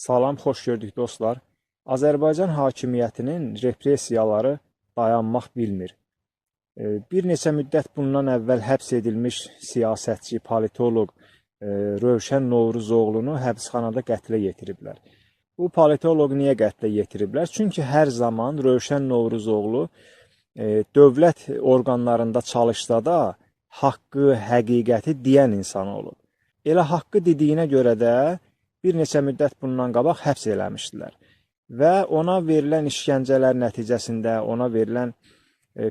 Salam, xoş gördük dostlar. Azərbaycan hakimiyyətinin repressiyaları dayanmaq bilmir. Bir neçə müddət bundan əvvəl həbs edilmiş siyasətçi, politoloq Rövşən Novruzoğlunu həbsxanada qətlə yetiriblər. Bu politoloqu niyə qətlə yetiriblər? Çünki hər zaman Rövşən Novruzoğlu dövlət orqanlarında çalışsa da haqqı, həqiqəti deyən insan olub. Elə haqqı dediyinə görə də bir neçə müddət bundan qabaq həbs eləmişdilər. Və ona verilən işgəncələr nəticəsində, ona verilən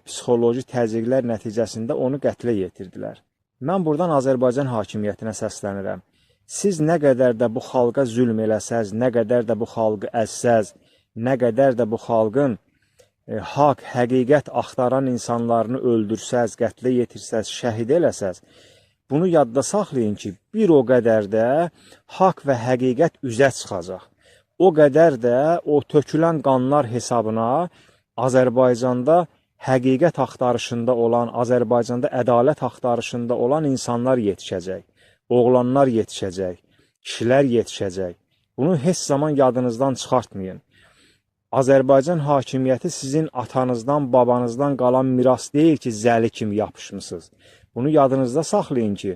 psixoloji təzyiqlər nəticəsində onu qətlə yetirdilər. Mən buradan Azərbaycan hakimiyyətinə səslənirəm. Siz nə qədər də bu xalqa zülm eləsəz, nə qədər də bu xalqı əzsəz, nə qədər də bu xalqın haqq, həqiqət axtaran insanlarını öldürsəz, qətlə yetirsəz, şəhid eləsəz, bunu yadda saxlayın ki, bir o qədər də haqq və həqiqət üzə çıxacaq. O qədər də o tökülən qanlar hesabına Azərbaycanda həqiqət axtarışında olan, Azərbaycanda ədalət axtarışında olan insanlar yetişəcək. Oğlanlar yetişəcək, kişilər yetişəcək. Bunu heç zaman yadınızdan çıxartmayın. Azərbaycan hakimiyyəti sizin atanızdan, babanızdan qalan miras deyil ki, zəli kimi yapışmısınız. Bunu yadınızda saxlayın ki,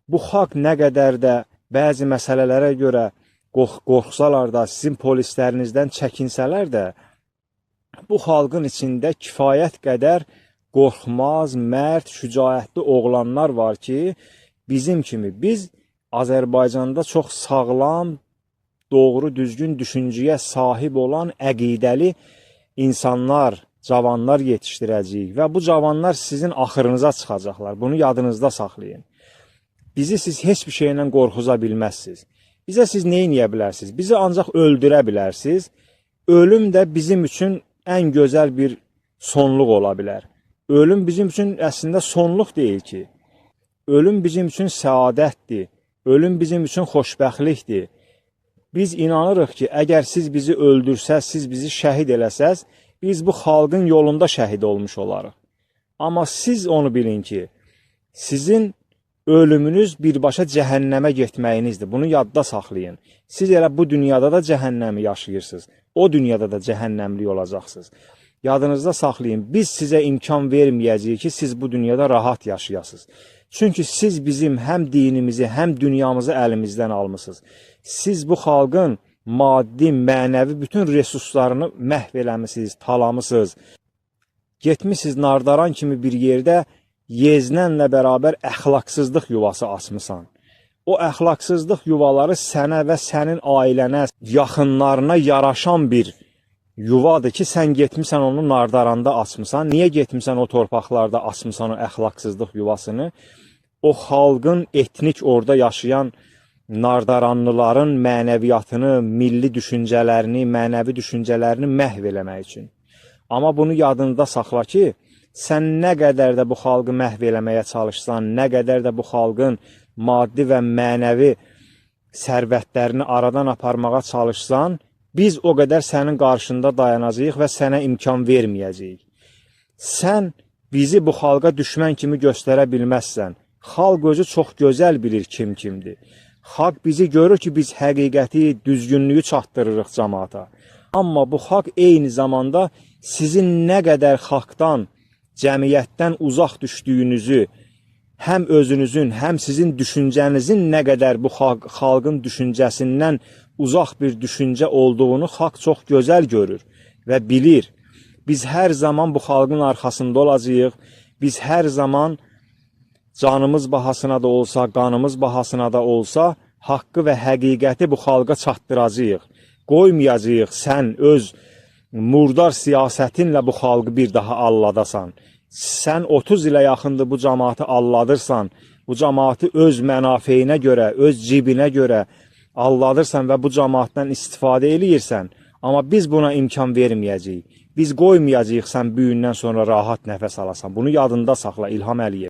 bu xalq nə qədər də bəzi məsələlərə görə qorxsalar da, sizin polislərinizdən çəkinsələr də, bu xalqın içində kifayət qədər qorxmaz, mərd, şücaətli oğlanlar var ki, bizim kimi biz Azərbaycanda çox sağlam, doğru, düzgün düşüncəyə sahib olan əqidəli insanlar, cavanlar yetişdirəcəyik və bu cavanlar sizin axırınıza çıxacaqlar. Bunu yadınızda saxlayın. Bizi siz heç bir şeylə qorxuza bilməzsiniz. Bizə siz nə edə bilərsiniz? Bizi ancaq öldürə bilərsiniz. Ölüm də bizim üçün ən gözəl bir sonluq ola bilər. Ölüm bizim üçün əslində sonluq deyil ki. Ölüm bizim üçün səadətdir. Ölüm bizim üçün xoşbəxtlikdir. Biz inanırıq ki, əgər siz bizi öldürsəz, siz bizi şəhid eləsəz, biz bu xalqın yolunda şəhid olmuş olarıq. Amma siz onu bilin ki, sizin ölümünüz birbaşa cəhənnəmə getməyinizdir. Bunu yadda saxlayın. Siz elə bu dünyada da cəhənnəmi yaşayırsınız. O dünyada da cəhənnəmlik olacaqsınız. Yadınızda saxlayın. Biz sizə imkan verməyəcəyik ki, siz bu dünyada rahat yaşayasınız. Çünki siz bizim həm dinimizi, həm dünyamızı əlimizdən almışsınız. Siz bu xalqın maddi, mənəvi bütün resurslarını məhv eləmişsiniz, talamısınız. Getmişsiniz Nardaran kimi bir yerdə Yeznənlə bərabər əxlaqsızlıq yuvası açmısan. O əxlaqsızlıq yuvaları sənə və sənin ailənə, yaxınlarına yaraşan bir yuvadır ki, sən getmişsən onu Nardaranda açmısan. Niyə getmişsən o torpaqlarda açmısan o əxlaqsızlıq yuvasını? O xalqın etnik orada yaşayan Nardaranlıların mənəviyyatını, milli düşüncələrini, mənəvi düşüncələrini məhv eləmək üçün. Amma bunu yadında saxla ki, sən nə qədər də bu xalqı məhv eləməyə çalışsan, nə qədər də bu xalqın maddi və mənəvi sərvətlərini aradan aparmağa çalışsan, biz o qədər sənin qarşında dayanacağıq və sənə imkan verməyəcəyik. Sən bizi bu xalqa düşmən kimi göstərə bilməzsən. Xalq özü çox gözəl bilir kim kimdir. Xalq bizi görür ki, biz həqiqəti, düzgünlüyü çatdırırıq cəmaata. Amma bu xalq eyni zamanda sizin nə qədər xalqdan, cəmiyyətdən uzaq düşdüyünüzü, həm özünüzün, həm sizin düşüncənizin nə qədər bu xalqın düşüncəsindən uzaq bir düşüncə olduğunu xalq çox gözəl görür və bilir. Biz hər zaman bu xalqın arxasında olacağıq. Biz hər zaman canımız bahasına da olsa, qanımız bahasına da olsa, haqqı və həqiqəti bu xalqa çatdıracağıq. Qoymayacağıq sən öz murdar siyasətinlə bu xalqı bir daha alladasan. Sən 30 ilə yaxındır bu cəmaatı alladırsan, bu cəmaatı öz mənafeyinə görə, öz cibinə görə alladırsan və bu cəmaatdan istifadə eləyirsən. Amma biz buna imkan verməyəcəyik. Biz qoymayacağıq sən büyündən sonra rahat nəfəs alasan. Bunu yadında saxla İlham Əliyev.